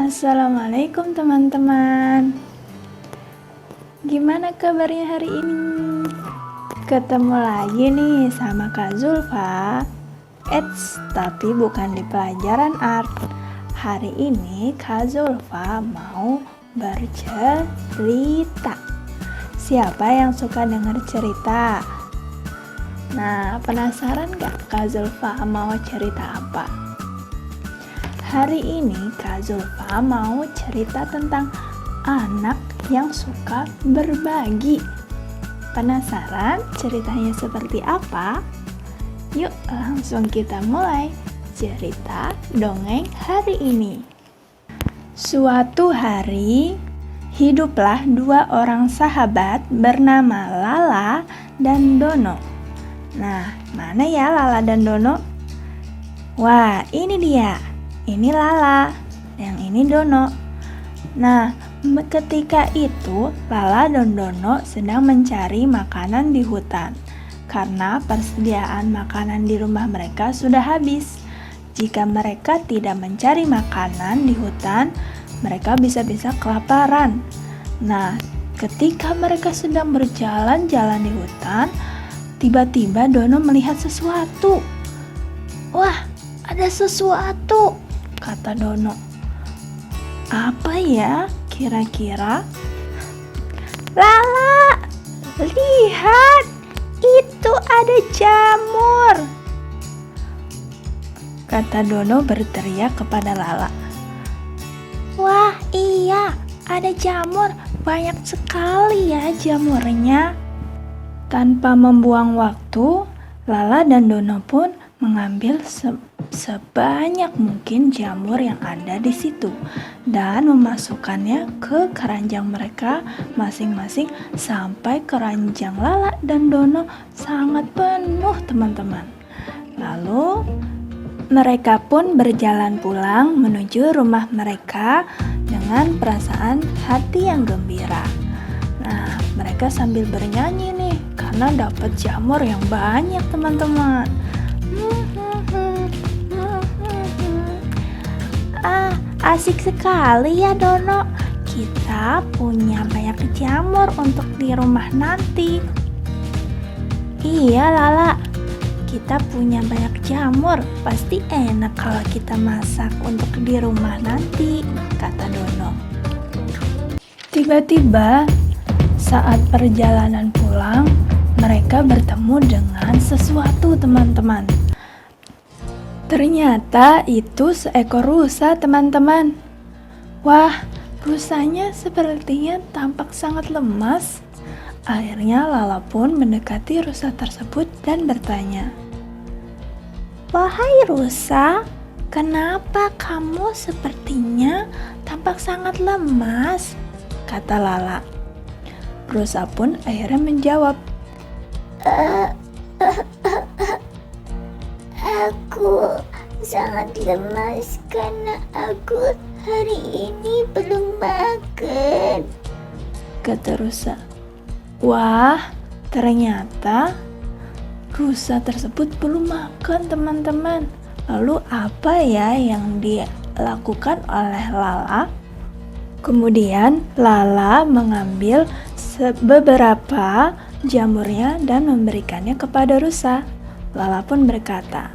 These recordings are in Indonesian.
Assalamualaikum teman-teman. Gimana kabarnya hari ini? Ketemu lagi nih sama Kak Zulfa. Tapi bukan di pelajaran art. Hari ini Kak Zulfa mau bercerita. Siapa yang suka dengar cerita? Nah, penasaran gak Kak Zulfa mau cerita apa? Hari ini Kak Zulfa mau cerita tentang anak yang suka berbagi. Penasaran ceritanya seperti apa? Yuk langsung kita mulai cerita dongeng hari ini. Suatu hari, hiduplah dua orang sahabat bernama Lala dan Dono. Nah, mana ya Lala dan Dono? Wah, ini dia. Ini Lala, yang ini Dono. Nah, ketika itu Lala dan Dono sedang mencari makanan di hutan karena persediaan makanan di rumah mereka sudah habis. Jika mereka tidak mencari makanan di hutan, mereka bisa-bisa kelaparan. Nah, ketika mereka sedang berjalan-jalan di hutan, tiba-tiba Dono melihat sesuatu. Wah, ada sesuatu, kata Dono. Apa ya kira-kira? Lala, lihat, itu ada jamur, kata Dono berteriak kepada Lala. Wah, iya, ada jamur, banyak sekali ya jamurnya. Tanpa membuang waktu, Lala dan Dono pun mengambil sebanyak mungkin jamur yang ada di situ dan memasukkannya ke keranjang mereka masing-masing sampai keranjang Lala dan Dono sangat penuh, teman-teman. Lalu mereka pun berjalan pulang menuju rumah mereka dengan perasaan hati yang gembira. Nah, mereka sambil bernyanyi nih karena dapat jamur yang banyak, teman-teman. Asik sekali ya Dono, kita punya banyak jamur untuk di rumah nanti. Iya Lala, kita punya banyak jamur, pasti enak kalau kita masak untuk di rumah nanti, kata Dono. Tiba-tiba saat perjalanan pulang, mereka bertemu dengan sesuatu, teman-teman. Ternyata itu seekor rusa, teman-teman. Wah, rusanya sepertinya tampak sangat lemas. Akhirnya Lala pun mendekati rusa tersebut dan bertanya, "Wahai rusa, kenapa kamu sepertinya tampak sangat lemas?" kata Lala. Rusa pun akhirnya menjawab, Aku sangat lemas karena aku hari ini belum makan, kata rusa. Wah, ternyata rusa tersebut belum makan, teman-teman. Lalu apa ya yang dilakukan oleh Lala? Kemudian Lala mengambil beberapa jamurnya dan memberikannya kepada rusa. Lala pun berkata,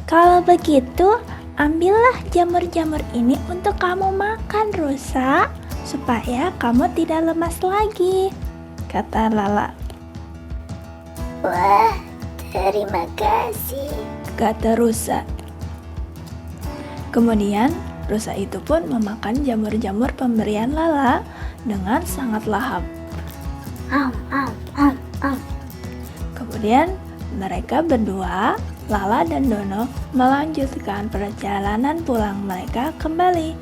kalau begitu ambillah jamur-jamur ini untuk kamu makan rusa, supaya kamu tidak lemas lagi, kata Lala. Wah, terima kasih, kata rusa. Kemudian rusa itu pun memakan jamur-jamur pemberian Lala dengan sangat lahap. Kemudian mereka berdua, Lala dan Dono, melanjutkan perjalanan pulang mereka kembali.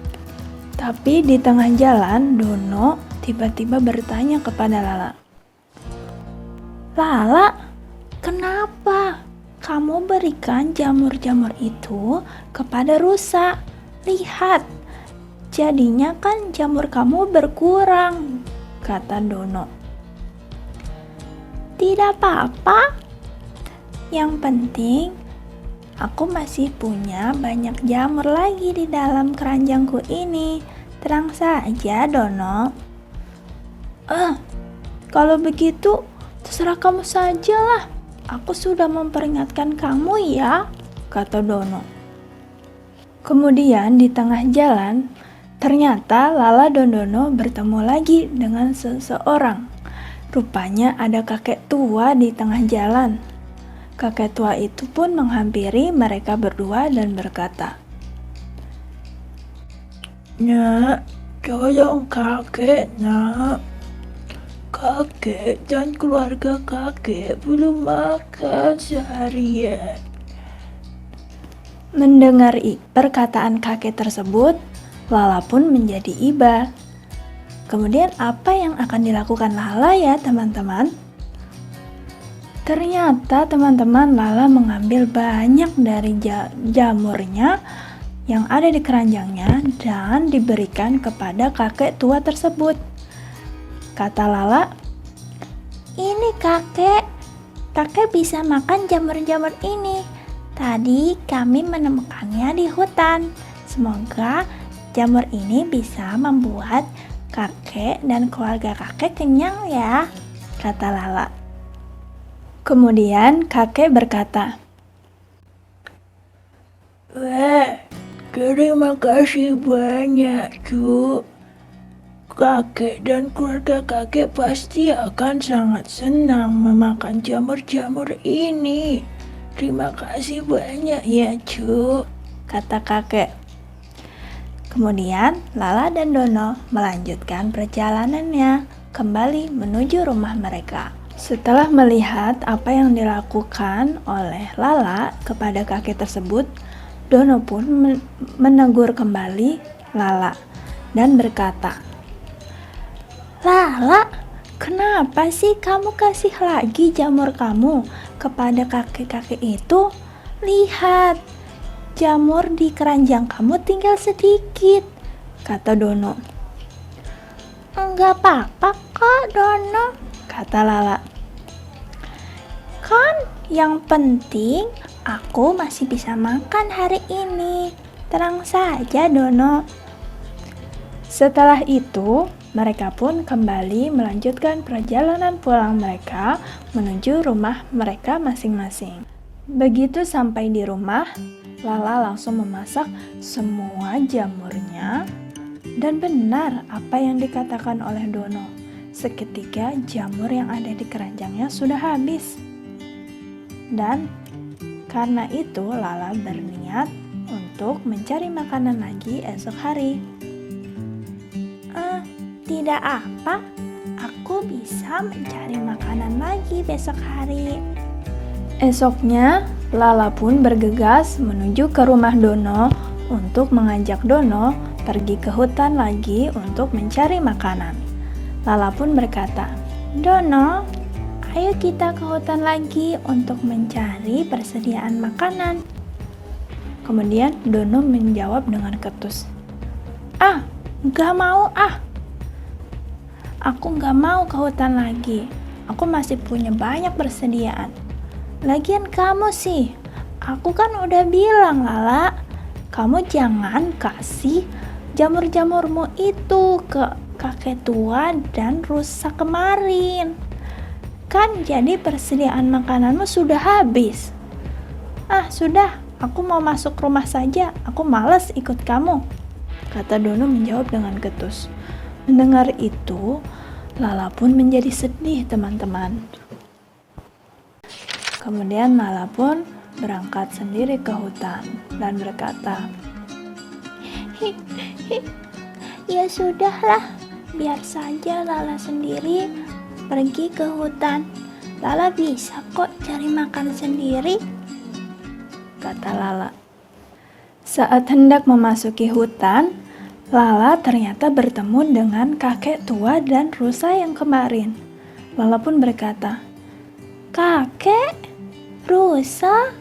Tapi di tengah jalan, Dono tiba-tiba bertanya kepada Lala, "Lala, kenapa kamu berikan jamur-jamur itu kepada rusa? Lihat, jadinya kan jamur kamu berkurang," kata Dono. "Tidak apa-apa, yang penting Aku masih punya banyak jamur lagi di dalam keranjangku ini. Terang saja, Dono. Kalau begitu, terserah kamu sajalah. Aku sudah memperingatkan kamu ya, kata Dono. Kemudian di tengah jalan, ternyata Lala dan Dono bertemu lagi dengan seseorang. Rupanya ada kakek tua di tengah jalan. Kakek tua itu pun menghampiri mereka berdua dan berkata, "Nak, tolong kakek, nak. Kakek dan keluarga kakek belum makan seharian." Mendengar perkataan kakek tersebut, Lala pun menjadi iba. Kemudian apa yang akan dilakukan Lala ya teman-teman? Ternyata teman-teman Lala mengambil banyak dari jamurnya yang ada di keranjangnya dan diberikan kepada kakek tua tersebut. Kata Lala, Ini kakek bisa makan jamur-jamur ini. Tadi kami menemukannya di hutan. Semoga jamur ini bisa membuat kakek dan keluarga kakek kenyang ya, kata Lala. Kemudian kakek berkata, Wah, terima kasih banyak, Cuk. Kakek dan keluarga kakek pasti akan sangat senang memakan jamur-jamur ini. Terima kasih banyak ya, Cuk, kata kakek. Kemudian Lala dan Dono melanjutkan perjalanannya kembali menuju rumah mereka. Setelah melihat apa yang dilakukan oleh Lala kepada kakek tersebut, Dono pun menegur kembali Lala dan berkata, Lala, kenapa sih kamu kasih lagi jamur kamu kepada kakek-kakek itu? Lihat, jamur di keranjang kamu tinggal sedikit, kata Dono. Enggak apa-apa kok, Dono, kata Lala. Kan yang penting aku masih bisa makan hari ini. Tenang saja, Dono. Setelah itu, mereka pun kembali melanjutkan perjalanan pulang mereka menuju rumah mereka masing-masing. Begitu sampai di rumah, Lala langsung memasak semua jamurnya dan benar apa yang dikatakan oleh Dono. Seketika jamur yang ada di keranjangnya sudah habis. Dan karena itu Lala berniat untuk mencari makanan lagi esok hari. Tidak apa, aku bisa mencari makanan lagi besok hari. Esoknya, Lala pun bergegas menuju ke rumah Dono untuk mengajak Dono pergi ke hutan lagi untuk mencari makanan. Lala pun berkata, Dono, ayo kita ke hutan lagi untuk mencari persediaan makanan. Kemudian Dono menjawab dengan ketus, "Gak mau Aku gak mau ke hutan lagi. Aku masih punya banyak persediaan. Lagian kamu sih, aku kan udah bilang Lala, kamu jangan kasih jamur-jamurmu itu ke kakek tua dan rusak kemarin. Kan jadi persediaan makananmu sudah habis. Sudah, aku mau masuk rumah saja. Aku malas ikut kamu," kata Dono menjawab dengan ketus. Mendengar itu, Lala pun menjadi sedih, teman-teman. Kemudian Lala pun berangkat sendiri ke hutan dan berkata, Ya sudahlah, biar saja Lala sendiri pergi ke hutan. Lala bisa kok cari makan sendiri, kata Lala. Saat hendak memasuki hutan, Lala ternyata bertemu dengan kakek tua dan rusa yang kemarin. Lala pun berkata, Kakek, rusa,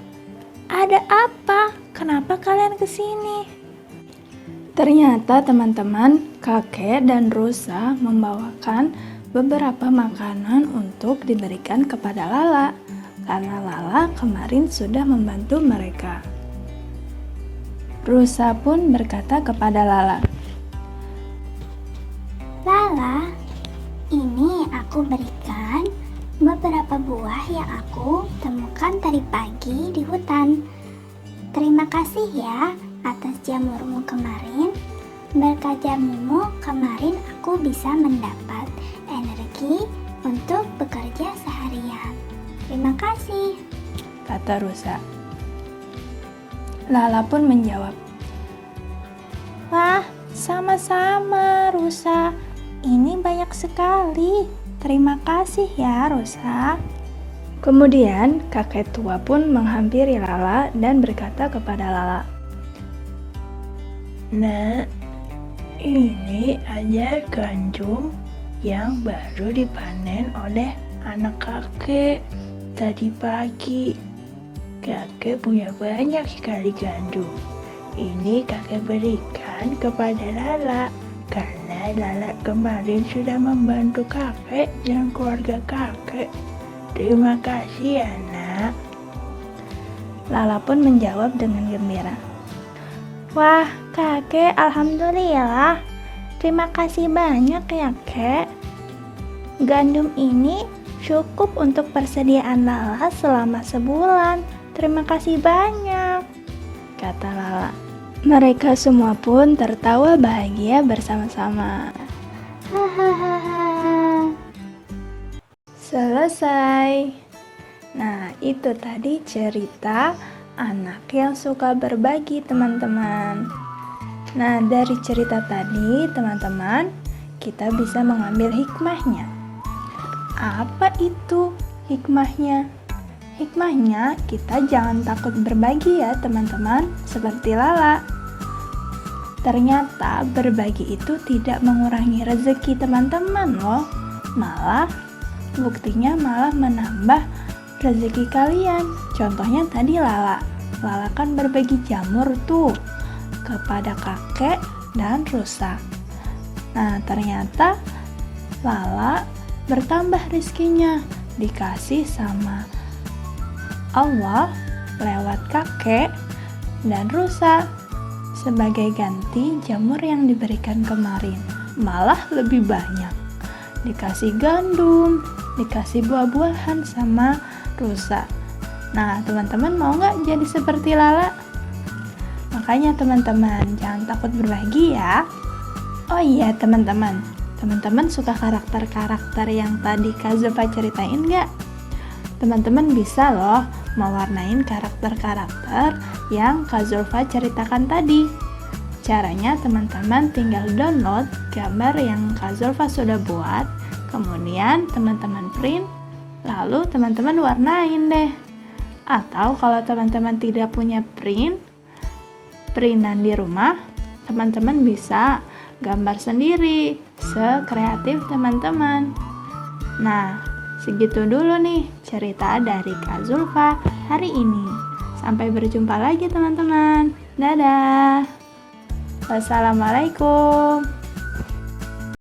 ada apa? Kenapa kalian kesini? Ternyata teman-teman, kakek dan rusa membawakan beberapa makanan untuk diberikan kepada Lala. karena Lala kemarin sudah membantu mereka. Rusa pun berkata kepada Lala, Lala, ini aku berikan beberapa buah yang aku temukan tadi pagi di hutan. Terima kasih ya atas jamurmu kemarin. Berkat jamumu kemarin aku bisa mendapat energi untuk bekerja seharian. Terima kasih, kata rusa. Lala pun menjawab, Wah, sama-sama rusa. Ini banyak sekali. Terima kasih ya rusa. Kemudian kakek tua pun menghampiri Lala dan berkata kepada Lala, Nah, ini ada gandum yang baru dipanen oleh anak kakek tadi pagi. Kakek punya banyak sekali gandum. Ini kakek berikan kepada Lala karena Lala kemarin sudah membantu kakek dan keluarga kakek. Terima kasih ya nak. Lala pun menjawab dengan gembira. Wah, kakek, alhamdulillah. Terima kasih banyak ya, kek. Gandum ini cukup untuk persediaan Lala selama sebulan. Terima kasih banyak, kata Lala. Mereka semua pun tertawa bahagia bersama-sama. hahaha. Selesai. Nah, itu tadi cerita anak yang suka berbagi, teman-teman. Nah, dari cerita tadi, teman-teman, kita bisa mengambil hikmahnya. Apa itu hikmahnya? Hikmahnya, kita jangan takut berbagi ya, teman-teman, seperti Lala. Ternyata berbagi itu tidak mengurangi rezeki teman-teman loh. Buktinya malah menambah rezeki kalian. Contohnya tadi Lala kan berbagi jamur tuh kepada kakek dan rusa. Nah, ternyata Lala bertambah rezekinya, dikasih sama Allah lewat kakek dan rusa. Sebagai ganti jamur yang diberikan kemarin, malah lebih banyak. Dikasih gandum, dikasih buah-buahan sama rusa. Nah, teman-teman mau nggak jadi seperti Lala? Makanya teman-teman, jangan takut berbagi ya. Oh iya teman-teman suka karakter-karakter yang tadi Kak Zulfa ceritain nggak? Teman-teman bisa loh mewarnain karakter-karakter yang Kak Zulfa ceritakan tadi. Caranya teman-teman tinggal download gambar yang Kak Zulfa sudah buat, kemudian teman-teman print, lalu teman-teman warnain deh. Atau kalau teman-teman tidak punya printan di rumah, teman-teman bisa gambar sendiri, sekreatif teman-teman. Nah, segitu dulu nih cerita dari Kak Zulfa hari ini. Sampai berjumpa lagi teman-teman. Dadah. Wassalamualaikum.